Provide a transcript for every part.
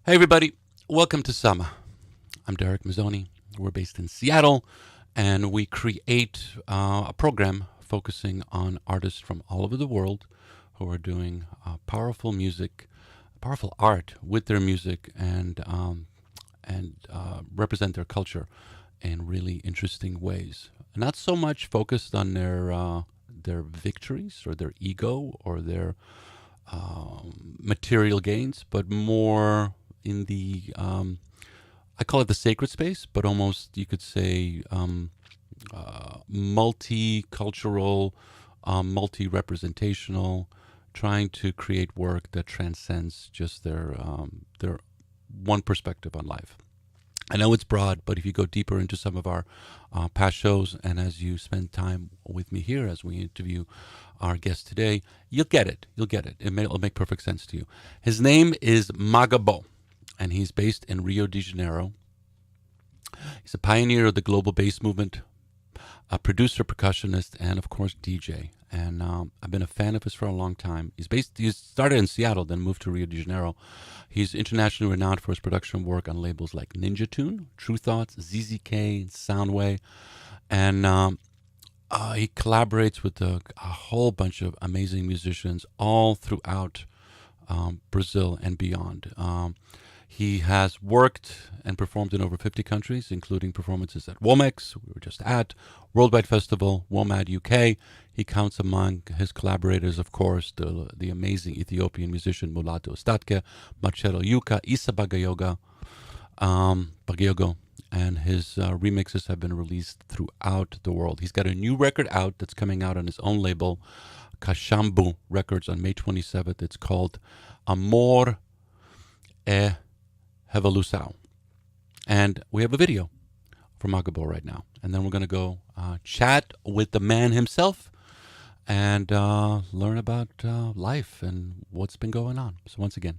Hey everybody, welcome to Sama. I'm Derek Mazzoni. We're based in Seattle, and we create a program focusing on artists from all over the world who are doing powerful music, powerful art with their music, and represent their culture in really interesting ways. Not so much focused on their victories or their ego or their material gains, but more in the I call it the sacred space, but almost you could say multicultural, multi-representational, trying to create work that transcends just their one perspective on life. I know it's broad, but if you go deeper into some of our past shows, and as you spend time with me here as we interview our guest today, you'll get it. You'll get it. It'll make perfect sense to you. His name is Maga Bo, and he's based in Rio de Janeiro. He's a pioneer of the global bass movement, a producer, percussionist, and of course DJ. And I've been a fan of his for a long time. He started in Seattle, then moved to Rio de Janeiro. He's internationally renowned for his production work on labels like Ninja Tune, True Thoughts, ZZK, Soundway, and he collaborates with a whole bunch of amazing musicians all throughout Brazil and beyond. He has worked and performed in over 50 countries, including performances at Womex, we were just at, Worldwide Festival, WOMAD UK. He counts among his collaborators, of course, the amazing Ethiopian musician Mulatu Ostatke, Marcelo Yuka, Issa Bagayogo, and his remixes have been released throughout the world. He's got a new record out that's coming out on his own label, Kashambu Records, on May 27th. It's called Amor e Revolução. And we have a video from Maga Bo right now. And then we're going to go chat with the man himself and learn about life and what's been going on. So once again,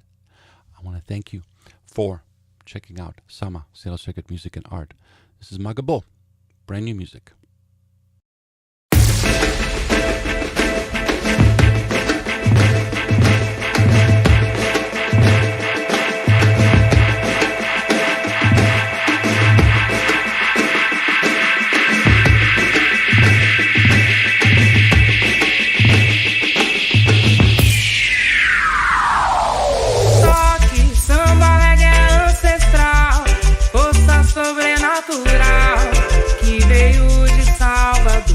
I want to thank you for checking out Sama, Seattle Circuit Music and Art. This is Maga Bo, brand new music. Sobrenatural que veio de Salvador.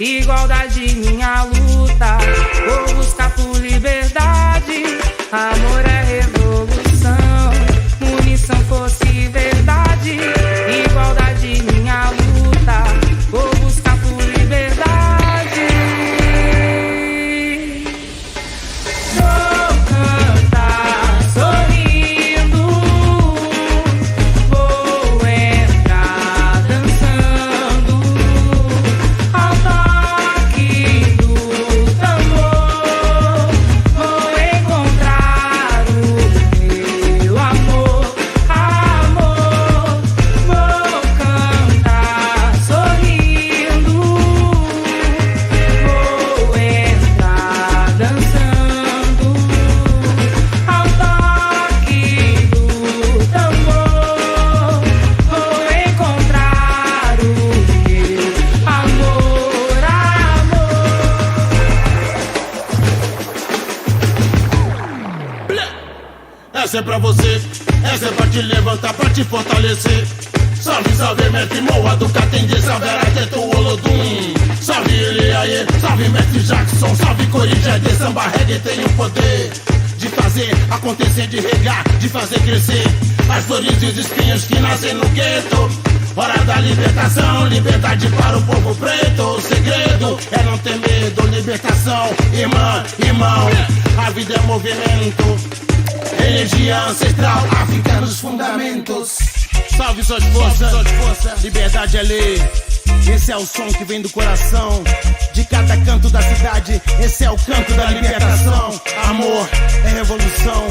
igualdade, minha luta. Vou buscar por liberdade. Amor é revolução. Munição, força e verdade. Igualdade, minha luta. Vou buscar por liberdade. Vou cantar sorrindo. Vou entrar dançando ao toque do tambor. Vou encontrar o meu amor, amor. Vou cantar sorrindo. Vou entrar dançando ao toque do tambor. Vou encontrar o meu amor, amor. Essa é pra você, essa é pra te levantar, pra te fortalecer. Salve, salve, mestre Moa do Catende, salve Arateto Olodum. Salve Eliaê, salve mestre Jackson, salve Corinthians de samba reggae. Tem o poder de fazer acontecer, de regar, de fazer crescer as flores e os espinhos que nascem no gueto. Hora da libertação, liberdade para o povo preto. O segredo é não ter medo, libertação, irmã, irmão. A vida é movimento, energia ancestral, África nos fundamentos. Salve suas forças, liberdade é lei. Esse é o som que vem do coração de cada canto da cidade. Esse é o canto da libertação. Amor é revolução,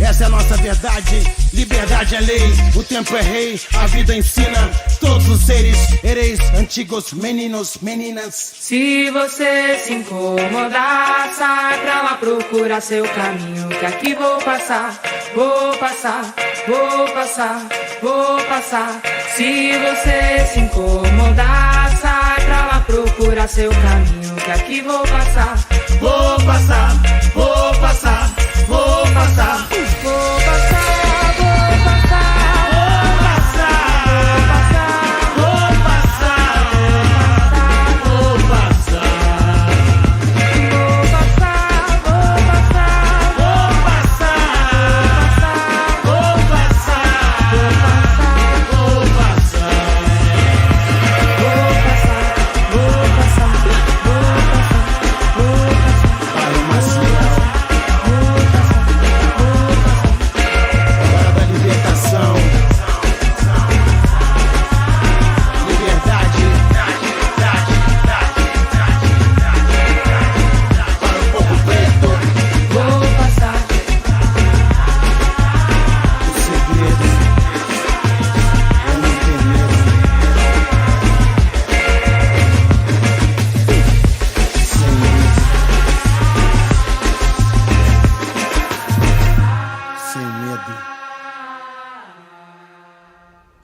essa é a nossa verdade. Liberdade é lei, o tempo é rei. A vida ensina todos os seres. Ereis antigos meninos, meninas. Se você se incomodar, sai pra lá procurar seu caminho, que aqui vou passar, vou passar, vou passar, vou passar. Se você se incomodar, sai pra lá procurar seu caminho, que aqui vou passar, vou passar, vou passar, vou passar, vou passar.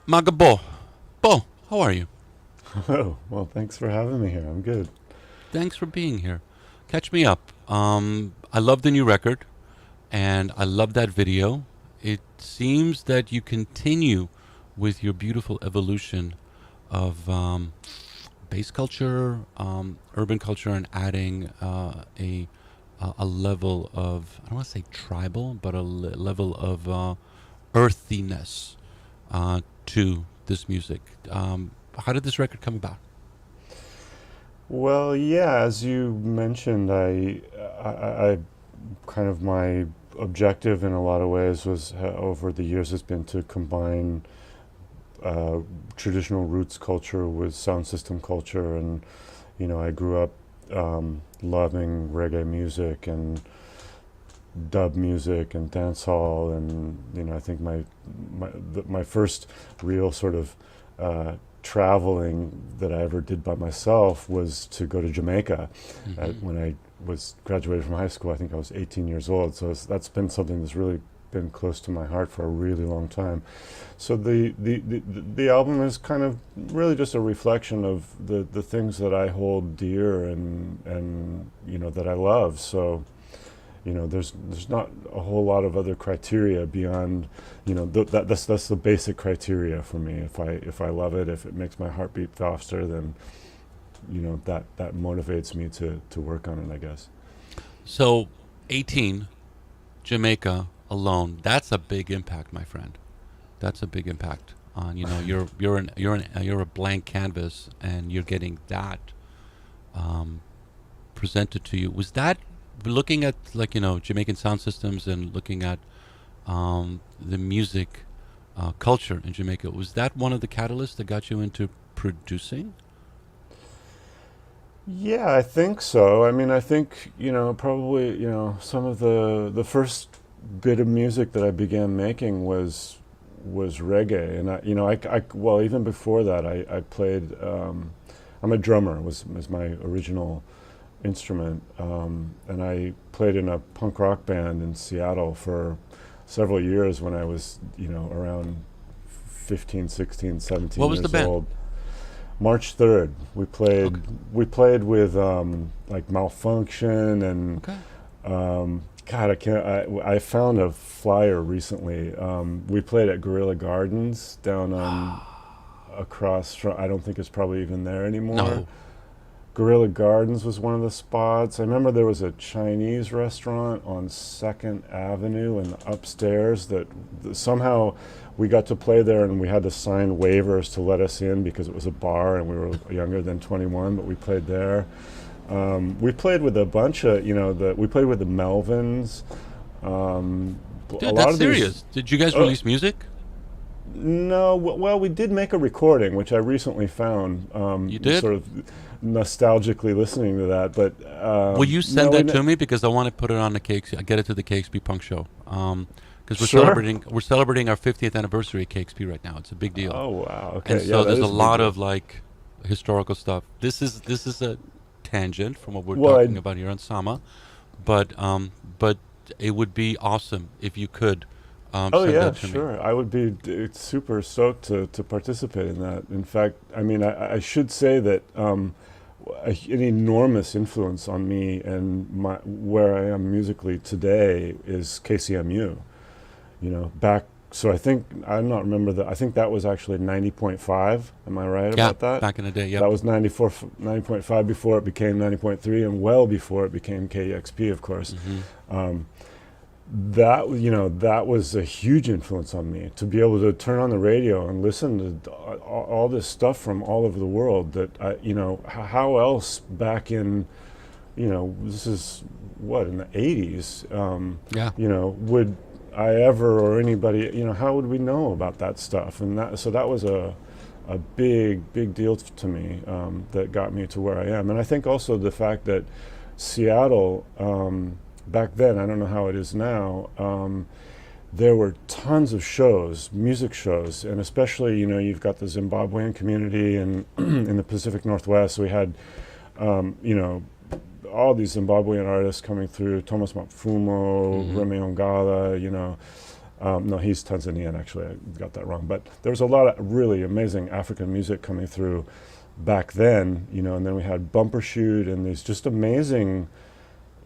Maga Bo. Bo, how are you? Oh, well, thanks for having me here. I'm good. Thanks for being here. Catch me up. I love the new record, and I love that video. It seems that you continue with your beautiful evolution of bass culture, urban culture, and adding a level of, I don't want to say tribal, but a level of earthiness to this music. How did this record come about? Well, yeah, as you mentioned, I kind of my objective in a lot of ways was over the years has been to combine traditional roots culture with sound system culture, and I grew up loving reggae music and dub music and dancehall, and I think my first real sort of traveling that I ever did by myself was to go to Jamaica. When I was graduated from high school. I think I was 18 years old, so that's been something that's really been close to my heart for a really long time. So the album is kind of really just a reflection of the things that I hold dear and that I love. So there's not a whole lot of other criteria beyond that's the basic criteria for me. If I love it, if it makes my heart beat faster, then that motivates me to work on it, I guess. So 18, Jamaica alone, that's a big impact, my friend. That's a big impact on you're a blank canvas, and you're getting that presented to you. Was that looking at Jamaican sound systems and looking at the music culture in Jamaica? Was that one of the catalysts that got you into producing? Yeah, I think so. I mean, I think probably some of the first bit of music that I began making was reggae, and I well, even before that I played. I'm a drummer. Was my original instrument, and I played in a punk rock band in Seattle for several years when I was around 15, 16, 17 What was years the band? old. March 3rd. We played. Okay. We played with like Malfunction and. Okay. God, I can't. I found a flyer recently. We played at Guerrilla Gardens down on across from. I don't think it's probably even there anymore. No. Guerrilla Gardens was one of the spots. I remember there was a Chinese restaurant on 2nd Avenue and upstairs that somehow we got to play there, and we had to sign waivers to let us in because it was a bar and we were younger than 21, but we played there. We played with a bunch of, we played with the Melvins. Dude, that's serious. Did you guys release music? No, well, we did make a recording, which I recently found. You did? Sort of nostalgically listening to that, but will you send that to me, because I want to put it on the get it to the KXP Punk Show, because we're Sure. celebrating our 50th anniversary at KXP right now. It's a big deal. Oh wow, okay. And so there's a lot deal. of like historical stuff. This is a tangent from what we're Well, talking about here on Sama, but it would be awesome if you could. Oh send yeah, that to me. sure. I would be super stoked to participate in that. In fact, I mean, I should say that an enormous influence on me and where I am musically today is KCMU. Back. So I think I think that was actually 90.5. Am I right about that? Back in the day. Yeah. That was 90.5 before it became 90.3, and well before it became KEXP, of course. That was a huge influence on me, to be able to turn on the radio and listen to all this stuff from all over the world. That how else back in, this is what, in the 80s. Would I ever, or anybody, how would we know about that stuff? And that was a big deal to me, that got me to where I am. And I think also the fact that Seattle, back then, I don't know how it is now, there were tons of shows, music shows, and especially, you've got the Zimbabwean community and in the Pacific Northwest. We had, all these Zimbabwean artists coming through, Thomas Mapfumo, Remy Ongala, no, he's Tanzanian, actually, I got that wrong. But there was a lot of really amazing African music coming through back then, and then we had Bumbershoot and these just amazing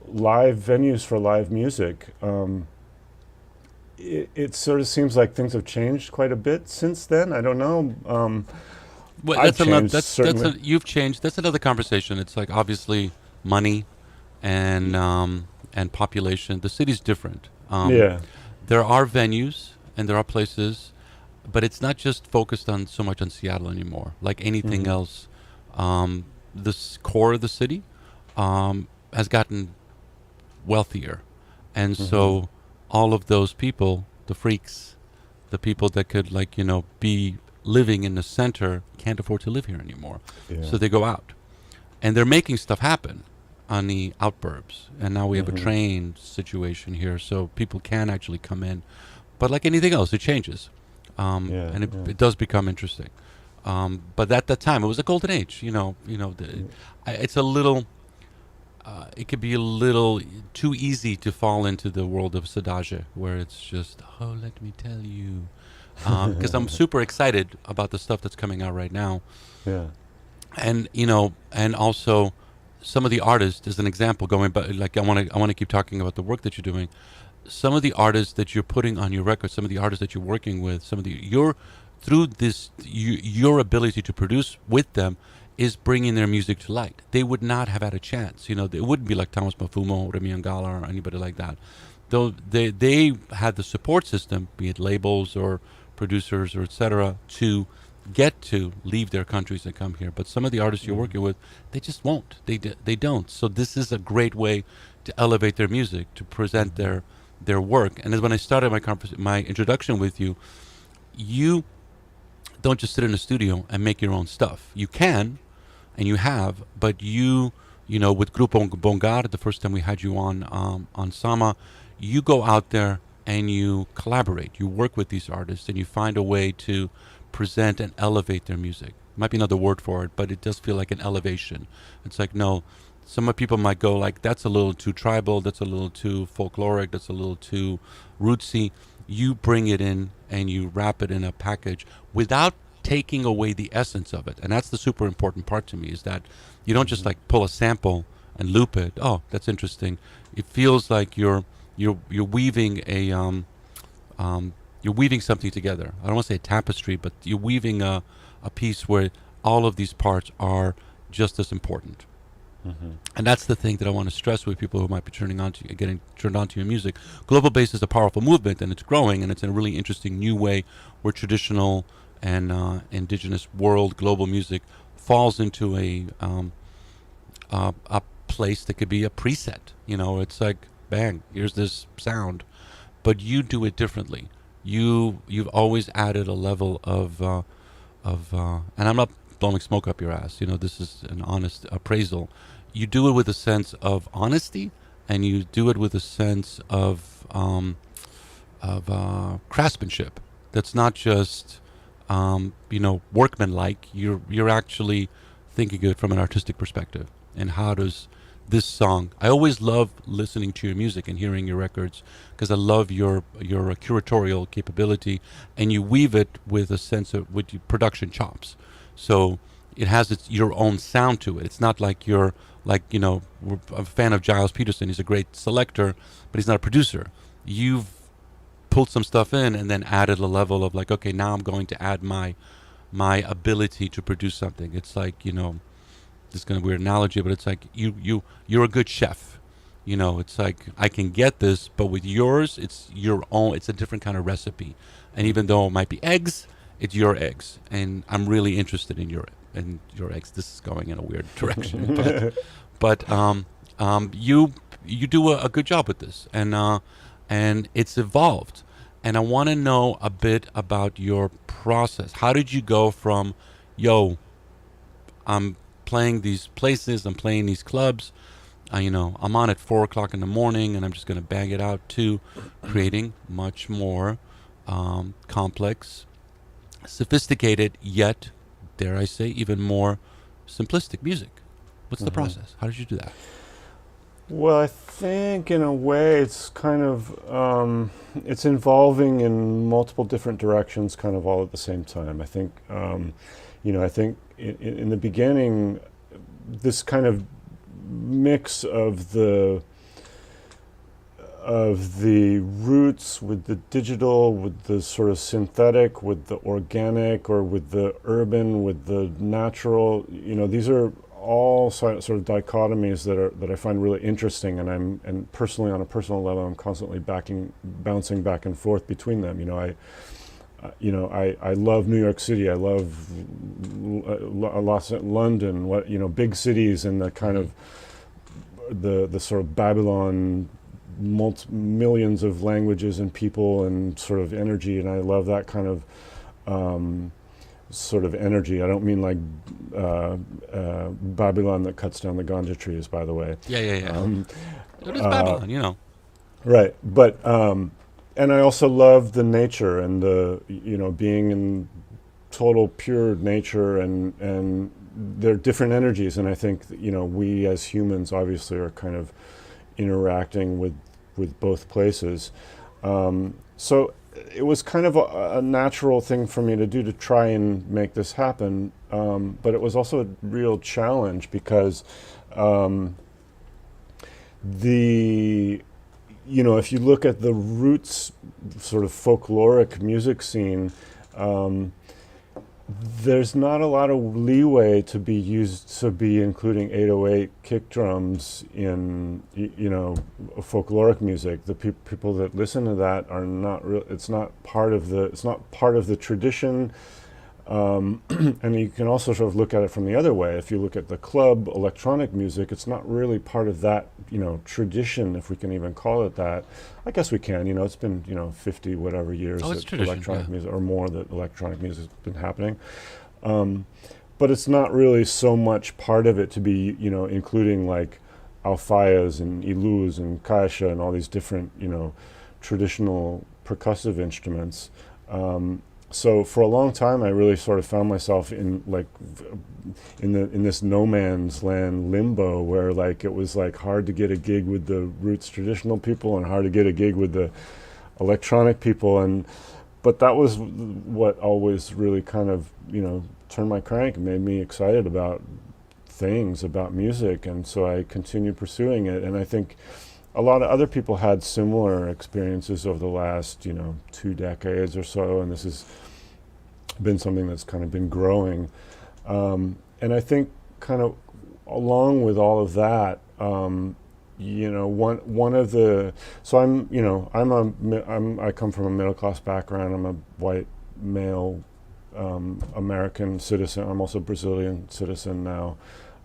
live venues for live music. It sort of seems like things have changed quite a bit since then. I don't know. Well, you've changed. That's another conversation. It's like obviously money and population. The city's different. There are venues and there are places, but it's not just focused on so much on Seattle anymore. Like anything else, the core of the city has gotten wealthier, and so all of those people, the freaks, the people that could be living in the center, can't afford to live here anymore. So they go out, and they're making stuff happen on the outburbs. And now we have a train situation here, so people can actually come in. But like anything else, it changes, and it does become interesting. But at that time, it was a golden age. It's a little. It could be a little too easy to fall into the world of Sadage, where it's just, oh, let me tell you, because I'm super excited about the stuff that's coming out right now. Yeah. And and also some of the artists, as an example, going back, like I want to keep talking about the work that you're doing. Some of the artists that you're putting on your record, some of the artists that you're working with, through this, your ability to produce with them is bringing their music to light. They would not have had a chance. It wouldn't be like Thomas Mapfumo, Remy Ongala, or anybody like that. Though they had the support system, be it labels or producers or etc., to get to leave their countries and come here. But some of the artists you're working with, they just won't. They don't. So this is a great way to elevate their music, to present their work. And as when I started my introduction with you, you don't just sit in a studio and make your own stuff. You can, and you have, but with Grupo Bongar, the first time we had you on Sama, you go out there and you collaborate. You work with these artists and you find a way to present and elevate their music. Might be another word for it, but it does feel like an elevation. It's like, no, some people might go like, that's a little too tribal, that's a little too folkloric, that's a little too rootsy. You bring it in and you wrap it in a package without taking away the essence of it. And that's the super important part to me, is that you don't just like pull a sample and loop it. Oh, that's interesting. It feels like you're weaving you're weaving something together. I don't want to say a tapestry, but you're weaving a piece where all of these parts are just as important. And that's the thing that I want to stress with people who might be getting turned on to your music. Global bass is a powerful movement, and it's growing, and it's in a really interesting new way where traditional and indigenous world global music falls into a place that could be a preset. It's like, bang, here's this sound, but you do it differently. You've always added a level and I'm not blowing smoke up your ass. This is an honest appraisal. You do it with a sense of honesty, and you do it with a sense of craftsmanship. That's not just workmanlike. You're actually thinking of it from an artistic perspective. And how does this song? I always love listening to your music and hearing your records because I love your curatorial capability, and you weave it with a sense of with your production chops. So it has your own sound to it. It's not like you're we're a fan of Giles Peterson. He's a great selector, but he's not a producer. You've pulled some stuff in and then added a level of like, okay, now I'm going to add my ability to produce something. It's like, this is kind of a weird analogy, but it's like you're a good chef. It's like I can get this, but with yours, it's your own. It's a different kind of recipe. And even though it might be eggs, it's your eggs, and I'm really interested in your eggs. This is going in a weird direction, but you do a good job with this, and it's evolved. And I want to know a bit about your process. How did you go from, I'm playing these places, I'm playing these clubs, I'm on at 4:00 in the morning, and I'm just going to bang it out, to creating much more complex, sophisticated, yet, dare I say, even more simplistic music? What's the process? How did you do that? Well, I think in a way it's kind of it's involving in multiple different directions, kind of all at the same time. I think I think in the beginning, this kind of mix of the roots with the digital, with the sort of synthetic, with the organic, or with the urban, with the natural. These are all sort of dichotomies that I find really interesting, and personally, on a personal level, I'm constantly bouncing back and forth between them. I love New York City. I love London. Big cities, and the kind of the sort of Babylon, millions of languages and people and sort of energy, and I love that kind of sort of energy. I don't mean like Babylon that cuts down the ganja trees, by the way. Yeah. It is Babylon, Right, but and I also love the nature and the being in total pure nature, and they're different energies, and I think we as humans obviously are kind of interacting with both places. So it was kind of a natural thing for me to do, to try and make this happen, but it was also a real challenge because if you look at the roots sort of folkloric music scene, there's not a lot of leeway to be including 808 kick drums in folkloric music. The people that listen to that are not real. It's not part of the tradition. And you can also sort of look at it from the other way. If you look at the club electronic music, it's not really part of that, tradition, if we can even call it that. I guess we can. It's been 50 whatever years that electronic music, or more, that electronic music has been happening. But it's not really so much part of it to be including like alfayas and ilus and caixa and all these different traditional percussive instruments. So for a long time, I really sort of found myself in this no man's land limbo, where like it was like hard to get a gig with the roots traditional people and hard to get a gig with the electronic people, but that was what always really kind of turned my crank and made me excited about things, about music, and so I continued pursuing it. And I think a lot of other people had similar experiences over the last 2 decades or so, and this has been something that's kind of been growing. And I think kind of along with all of that, one of the so I'm you know I come from a middle class background. I'm a white male American citizen. I'm also Brazilian citizen now,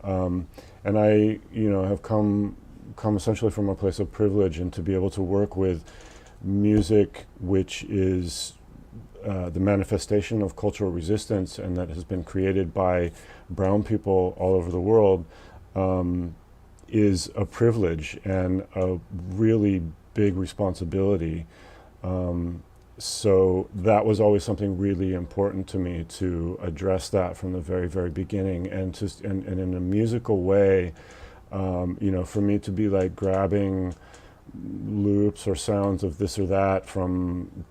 and I have come essentially from a place of privilege, and to be able to work with music which is the manifestation of cultural resistance and that has been created by brown people all over the world is a privilege and a really big responsibility. So that was always something really important to me, to address that from the very, very beginning, and and in a musical way, for me to be like grabbing loops or sounds of this or that from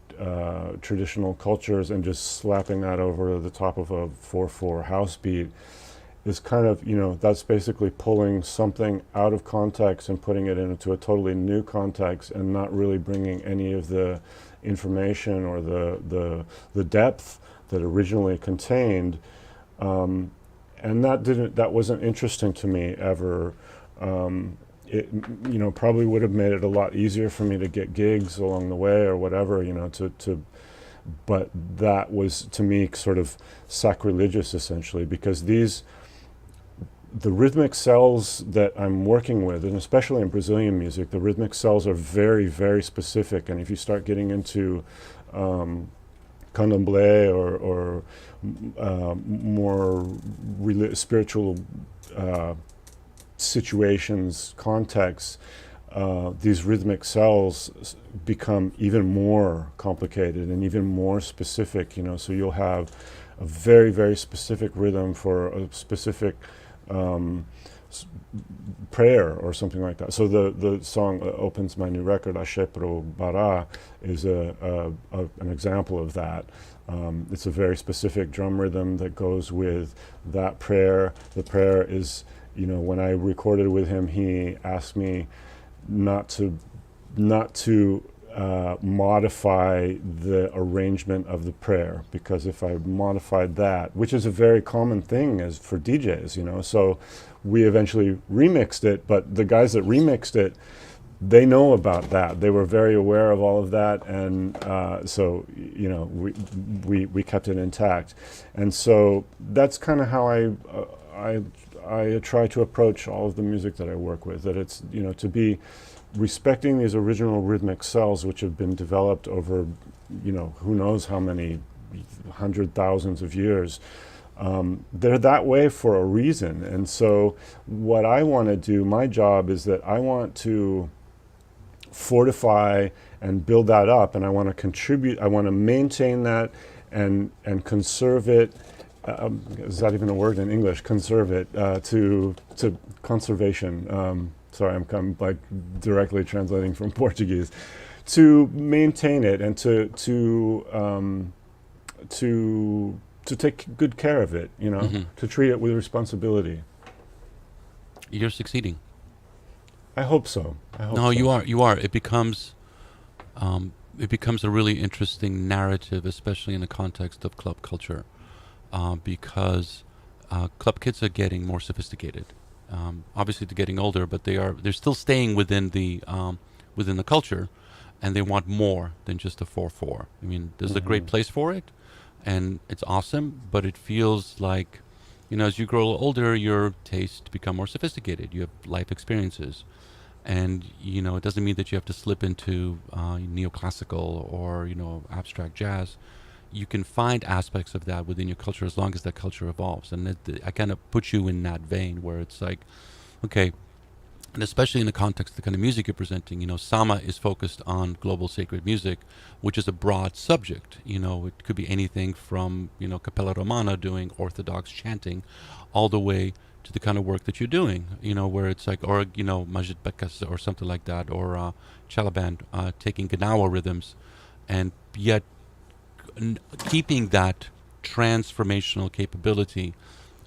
traditional cultures and just slapping that over the top of a 4/4 house beat is kind of, that's basically pulling something out of context and putting it into a totally new context, and not really bringing any of the information or the depth that originally contained. And that wasn't interesting to me ever. It probably would have made it a lot easier for me to get gigs along the way or whatever, but that was to me sort of sacrilegious, essentially, because the rhythmic cells that I'm working with, and especially in Brazilian music, the rhythmic cells are very, very specific. And if you start getting into candomblé or more spiritual situations, contexts, these rhythmic cells become even more complicated and even more specific. So you'll have a very, very specific rhythm for a specific prayer or something like that. So the song opens my new record, Axé Pro Bará, is an example of that. It's a very specific drum rhythm that goes with that prayer. The prayer is, when I recorded with him, he asked me not to modify the arrangement of the prayer, because if I modified that, which is a very common thing as for DJs, so we eventually remixed it, but the guys that remixed it, they know about that. They were very aware of all of that, and so we kept it intact. And so that's kind of how I try to approach all of the music that I work with, that it's, to be respecting these original rhythmic cells which have been developed over, who knows how many hundred thousands of years. They're that way for a reason. And so what I want to do, my job is that I want to fortify and build that up, and I want to contribute, I want to maintain that and conserve it. Is that even a word in English? Conserve it, to conservation. Sorry, I'm like directly translating from Portuguese. To maintain it and to take good care of it, to treat it with responsibility. You're succeeding. I hope so. You are. It becomes a really interesting narrative, especially in the context of club culture, because club kids are getting more sophisticated. Obviously, they're getting older, but they're still staying within the culture, and they want more than just a 4/4. I mean, there's a great place for it, and it's awesome, but it feels like, as you grow older, your tastes become more sophisticated. You have life experiences, and it doesn't mean that you have to slip into neoclassical or abstract jazz. You can find aspects of that within your culture as long as that culture evolves. And I kind of put you in that vein where it's like, okay, and especially in the context of the kind of music you're presenting, Sama is focused on global sacred music, which is a broad subject. It could be anything from, Capella Romana doing Orthodox chanting all the way to the kind of work that you're doing, where it's like, or, Majid Bekas or something like that, or Chalaban taking Ganawa rhythms, and yet keeping that transformational capability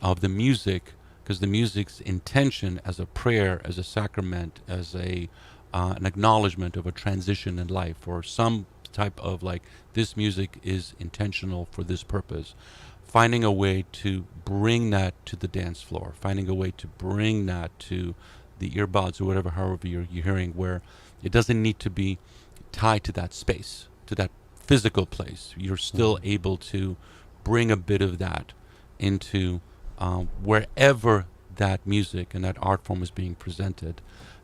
of the music, because the music's intention as a prayer, as a sacrament, as an acknowledgement of a transition in life, or some type of like, this music is intentional for this purpose. finding a way to bring that to the dance floor, finding a way to bring that to the earbuds or whatever, however you're hearing, where it doesn't need to be tied to that space, to that physical place. You're still able to bring a bit of that into wherever that music and that art form is being presented.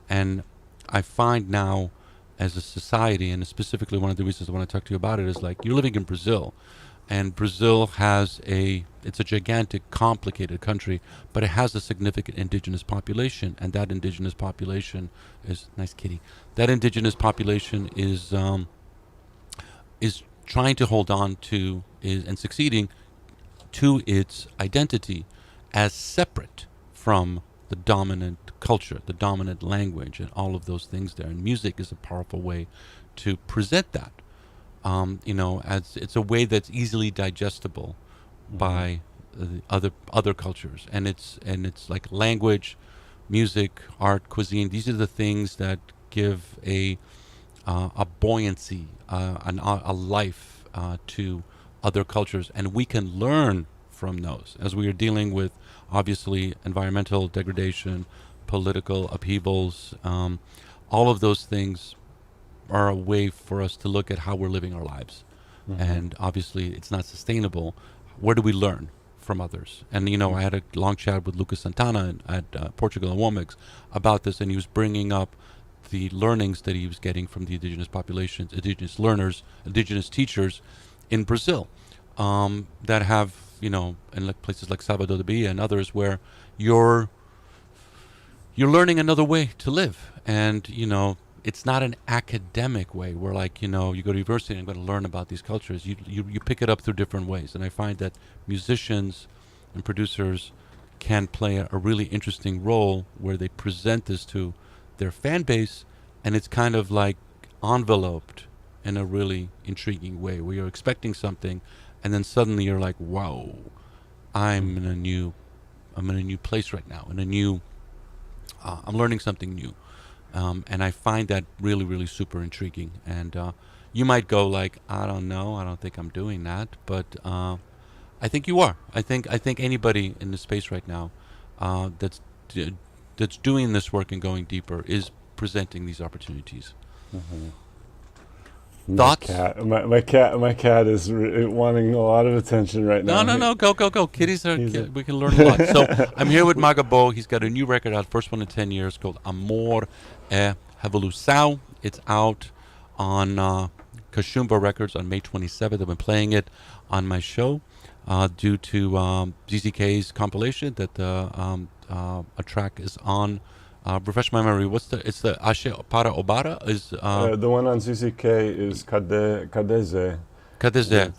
And I find now, as a society, and specifically one of the reasons I want to talk to you about it is, like, you're living in Brazil, and Brazil has it's a gigantic, complicated country, but it has a significant indigenous population, and that indigenous population is, nice kitty, that indigenous population is trying to hold on to and succeeding to its identity as separate from the dominant culture, the dominant language, and all of those things there. And music is a powerful way to present that. As it's a way that's easily digestible by other cultures, and it's like language, music, art, cuisine. These are the things that give a buoyancy, a life to other cultures, and we can learn from those as we are dealing with, obviously, environmental degradation, political upheavals. All of those things are a way for us to look at how we're living our lives. And obviously it's not sustainable. Where do we learn from others? And I had a long chat with Lucas Santana at Portugal and Womex about this, and he was bringing up the learnings that he was getting from the indigenous populations, indigenous learners, indigenous teachers in Brazil, that have, in like places like Salvador de Bahia and others, where you're learning another way to live. And it's not an academic way where, like, you go to university and I'm going to learn about these cultures. You pick it up through different ways. And I find that musicians and producers can play a really interesting role where they present this to their fan base, and it's kind of like enveloped in a really intriguing way where you're expecting something, and then suddenly you're like, wow, I'm in a new place right now, I'm learning something new. And I find that really, really super intriguing. And you might go like, I don't know, I don't think I'm doing that, but I think you are. I think anybody in the space right now that's doing this work and going deeper is presenting these opportunities. Thoughts? My cat is wanting a lot of attention right now. No, go. Kitties we can learn a lot. So I'm here with Maga Bo. He's got a new record out, first one in 10 years, called Amor é Revolução. It's out on Kashumba Records on May 27th. I've been playing it on my show due to ZZK's compilation that a track is on. Refresh my memory. It's the Ashe Para Obara is the one on ZZK is Kadeze. Kadeze.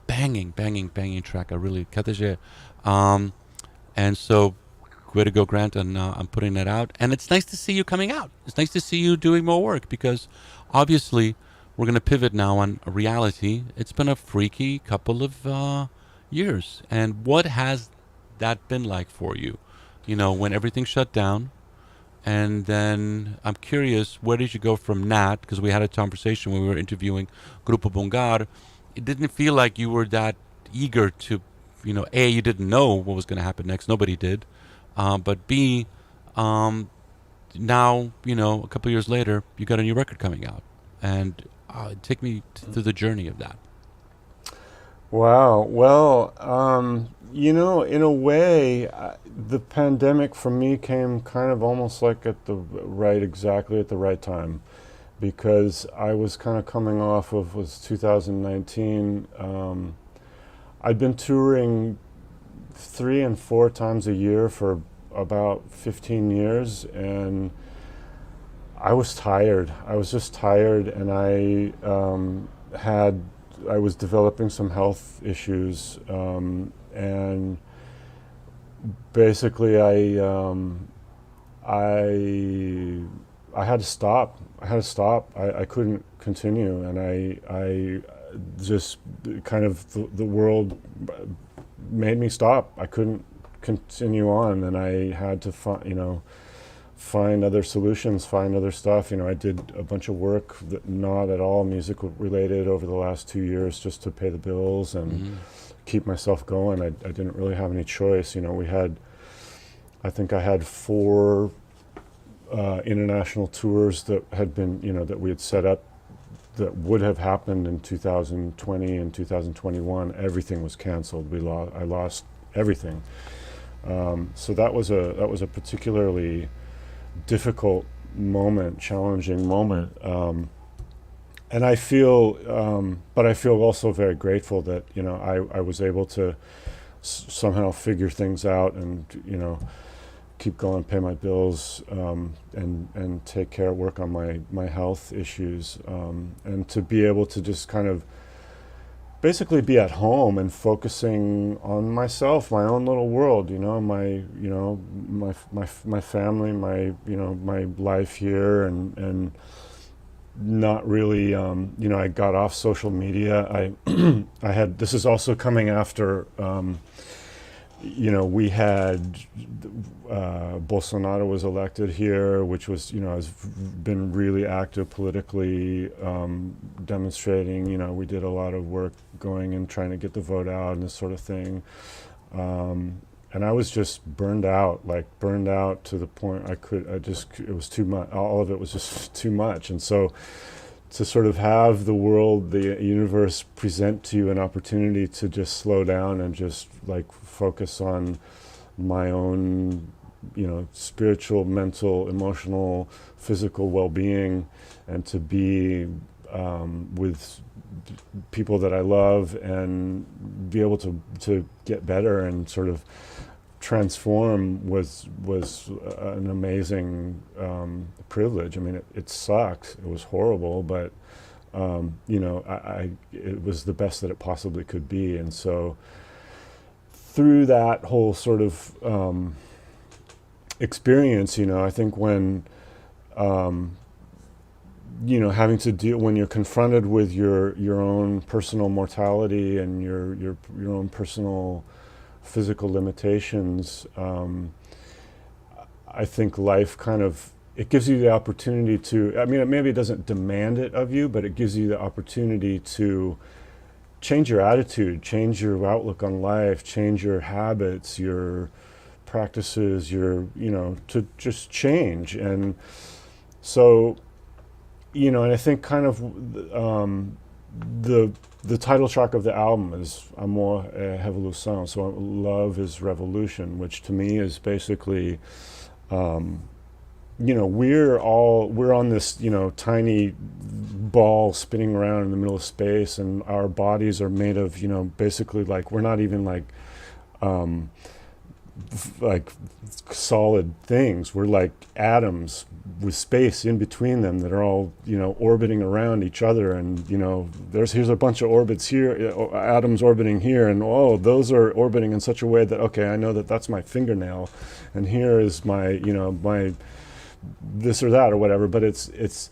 Banging track. I really Kadeze. And so, way to go, Grant, and I'm putting that out. And it's nice to see you coming out. It's nice to see you doing more work, because obviously we're going to pivot now on reality. It's been a freaky couple of years. And what has that been like for you? When everything shut down, and then I'm curious, where did you go from that? Because we had a conversation when we were interviewing Grupo Bungar. It didn't feel like you were that eager to, A, you didn't know what was going to happen next. Nobody did. But B, now, a couple of years later, you got a new record coming out. And take me through the journey of that. Wow. Well, in a way, the pandemic for me came kind of almost like exactly at the right time, because I was kind of coming off of, was 2019. I'd been touring 3 and 4 times a year for about 15 years, and I was tired. I was just tired, and I was developing some health issues, and basically I had to stop. I couldn't continue, and I just kind of the world find other solutions, find other stuff. I did a bunch of work that not at all music related over the last 2 years just to pay the bills and keep myself going. I didn't really have any choice. I think I had 4 international tours that had been, that we had set up that would have happened in 2020 and 2021. Everything was canceled. I lost everything. So that was a particularly difficult moment, challenging moment. And I feel, but I feel also very grateful that, I was able to somehow figure things out and, keep going, pay my bills, and take care, work on my health issues, and to be able to just kind of basically be at home and focusing on myself, my own little world, my family, my life here, and not really, I got off social media. I had, this is also coming after, we had Bolsonaro was elected here, which was, has been really active politically, demonstrating. We did a lot of work going and trying to get the vote out and this sort of thing. And I was just burned out to the point it was too much. All of it was just too much. And so to sort of have the world, the universe present to you an opportunity to just slow down and just focus on my own, spiritual, mental, emotional, physical well-being, and to be with people that I love and be able to get better and sort of transform was an amazing privilege. I mean, it sucked. It was horrible, but it was the best that it possibly could be. And so through that whole sort of experience, I think when having to deal, when you're confronted with your own personal mortality and your own personal physical limitations, I think life kind of, it gives you the opportunity to, maybe it doesn't demand it of you, but it gives you the opportunity to change your attitude, change your outlook on life, change your habits, your practices, to just change. And so, and I think kind of the title track of the album is Amor é Revolução, so love is revolution, which to me is basically, we're on this, tiny ball spinning around in the middle of space, and our bodies are made of, basically we're not even solid things. We're like atoms with space in between them that are all, orbiting around each other. And, here's a bunch of orbits here, atoms orbiting here, and those are orbiting in such a way that, okay, I know that that's my fingernail, and here is my, my this or that or whatever. But it's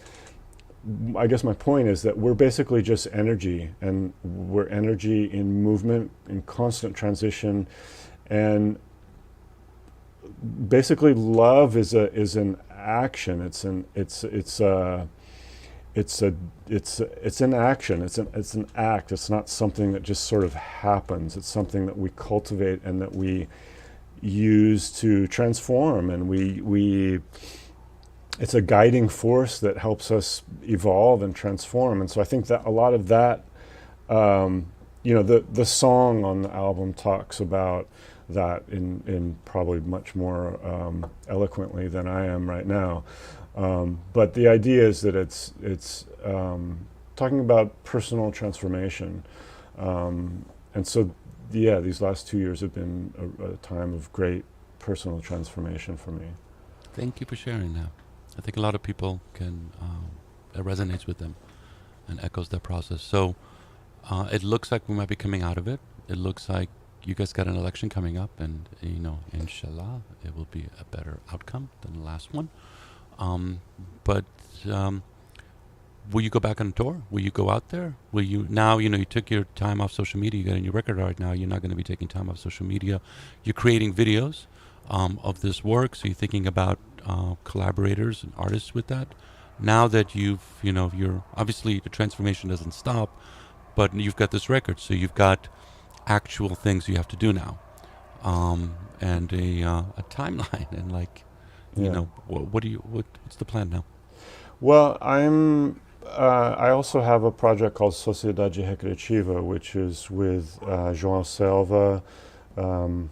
I guess my point is that we're basically just energy, and we're energy in movement, in constant transition. And basically love is an action. It's an action. It's an act. It's not something that just sort of happens. It's something that we cultivate and that we use to transform, and we it's a guiding force that helps us evolve and transform. And so I think that a lot of that, the song on the album talks about that in probably much more eloquently than I am right now. But the idea is that it's talking about personal transformation. And so, these last 2 years have been a time of great personal transformation for me. Thank you for sharing that. I think a lot of people can, it resonates with them and echoes that process. So it looks like we might be coming out of it. It looks like you guys got an election coming up, and, inshallah, it will be a better outcome than the last one. But will you go back on tour? Will you go out there? Will you, now, you took your time off social media, you got a new record out now, you're not going to be taking time off social media. You're creating videos of this work, so you're thinking about collaborators and artists with that? Now that you're obviously the transformation doesn't stop, but you've got this record, so you've got actual things you have to do now, and a timeline, and what's the plan now? Well, I also have a project called Sociedade Recreativa, which is with João Selva,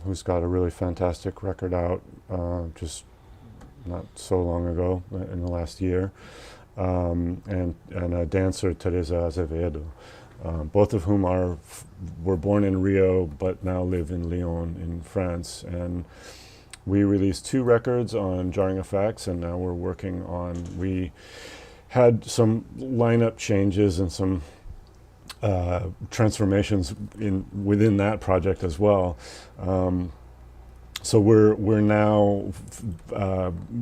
who's got a really fantastic record out just not so long ago, in the last year, and a dancer, Teresa Azevedo, both of whom were born in Rio but now live in Lyon in France. And we released 2 records on Jarring Effects, and now we had some lineup changes and some transformations within that project as well. So we're now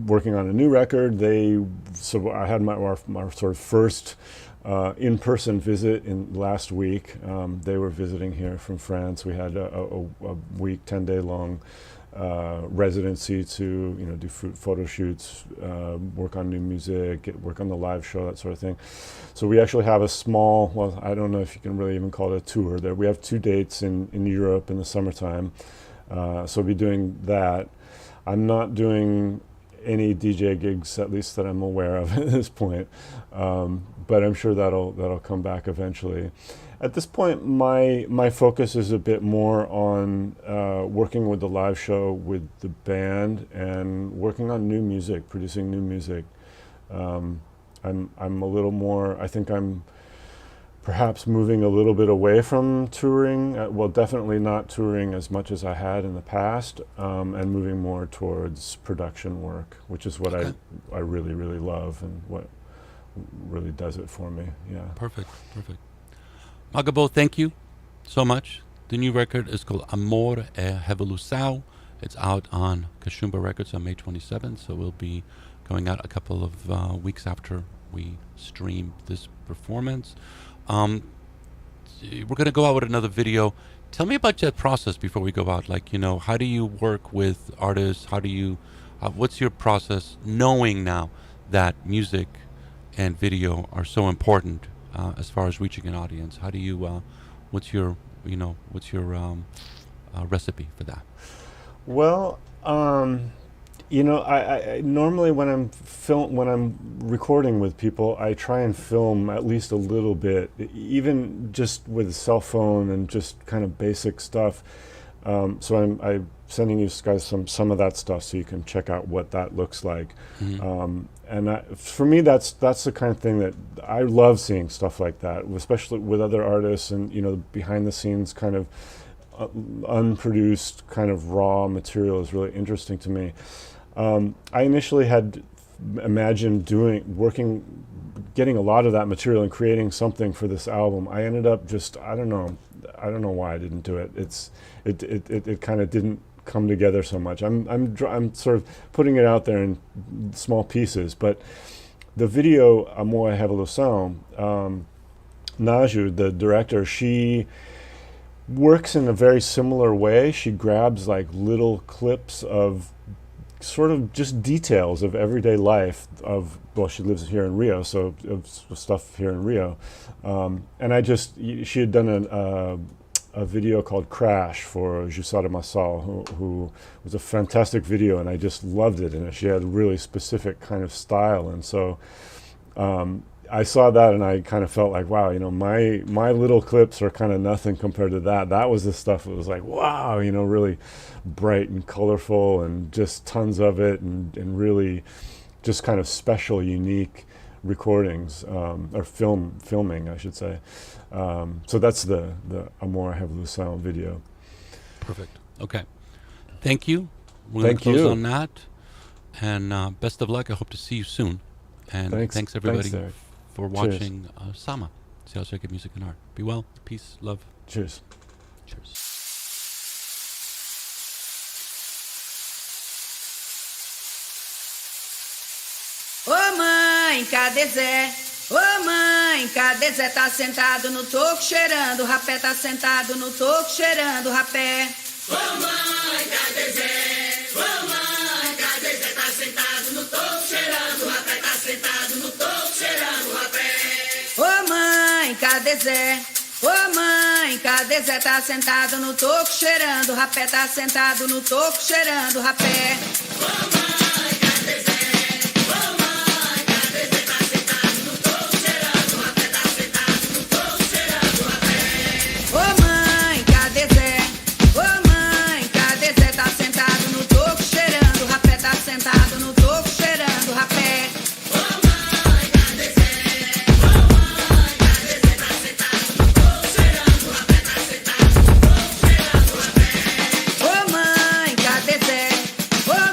working on a new record. So I had my sort of first in-person visit last week. They were visiting here from France. We had a week, 10-day long residency to do photo shoots, work on new music, work on the live show, that sort of thing. So we actually have a small, well, I don't know if you can really even call it a tour there. We have 2 dates in Europe in the summertime. So we'll be doing that. I'm not doing any DJ gigs, at least that I'm aware of at this point, but I'm sure that'll come back eventually. At this point, my focus is a bit more on working with the live show with the band and working on new music, producing new music. I'm a little more, I think I'm perhaps moving a little bit away from touring, well, definitely not touring as much as I had in the past, and moving more towards production work, which is what I really, really love and what really does it for me. Yeah. Perfect. Maga Bo, thank you so much. The new record is called Amor é Revolução. It's out on Kashumba Records on May 27th, so we'll be going out a couple of weeks after we stream this performance. We're going to go out with another video. Tell me about that process before we go out. How do you work with artists? What's your process, knowing now that music and video are so important as far as reaching an audience? How do you? What's your recipe for that? Well, I normally when I'm recording with people, I try and film at least a little bit, even just with a cell phone and just kind of basic stuff. So I'm sending you guys some of that stuff so you can check out what that looks like. And for me, that's the kind of thing that I love, seeing stuff like that, especially with other artists, and behind the scenes kind of unproduced kind of raw material is really interesting to me. I initially had imagined getting a lot of that material and creating something for this album. I ended up I don't know why I didn't do it. It kind of didn't come together so much. I'm sort of putting it out there in small pieces, but the video Amor é Revolução, Naju, the director, she works in a very similar way. She grabs like little clips of sort of just details of everyday life she lives here in Rio, so of stuff here in Rio. And she had done a video called Crash for Jussara Massal, who was a fantastic video, and I just loved it. And she had a really specific kind of style. And so I saw that and I kind of felt like, wow, my little clips are kind of nothing compared to that. That was the stuff that was like, wow, really bright and colorful and just tons of it, and really just kind of special, unique recordings, or filming, I should say. So that's the Amor é Revolução video. Perfect. Okay. Thank you. We're going to close on that. And best of luck. I hope to see you soon. And thanks everybody for watching Sama, Sales Record Music and Art. Be well. Peace. Love. Cheers. Cheers. Ô mãe, cadê Zé? Ô mãe, cadê Zé? Tá sentado no toco cheirando rapé, tá sentado no toco cheirando rapé. Ô mãe, cadê Zé? Ô mãe, cadê Zé? Tá sentado no cadê Zé? Ô mãe, cadê Zé? Tá sentado no toco cheirando rapé, tá sentado no toco cheirando rapé. Ô mãe, cadê Zé? Ô mãe, cadê Zé? Tá sentado no toco cheirando rapé, tá sentado no toco cheirando rapé. Ô mãe, cadê Zé? Ô mãe, cadê Zé? Tá sentado no toco cheirando rapé, tá sentado no toco cheirando rapé. Mãe, ô mãe, cadê Zé? Ô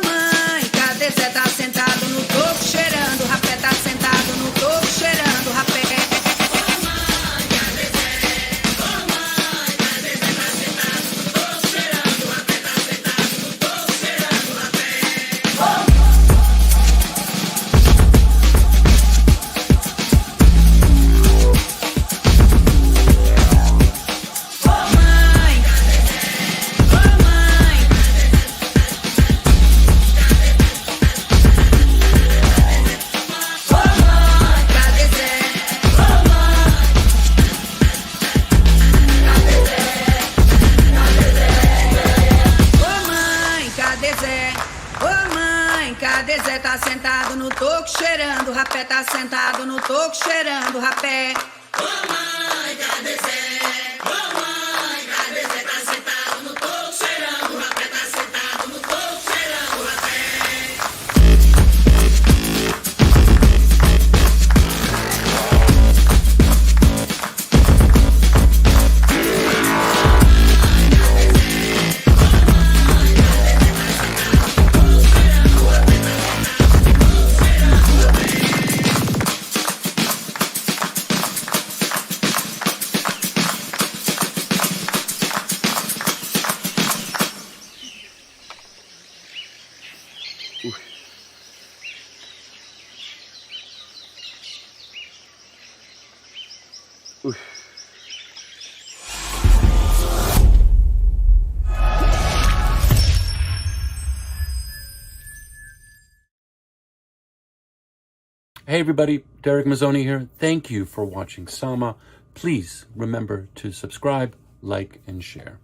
mãe, cadê Zé? Ô mãe, cadê Zé? Tá sentado no toco cheirando rapé, tá sentado no toco cheirando rapé. Hey everybody, Derek Mazzoni here. Thank you for watching Sama. Please remember to subscribe, like, and share.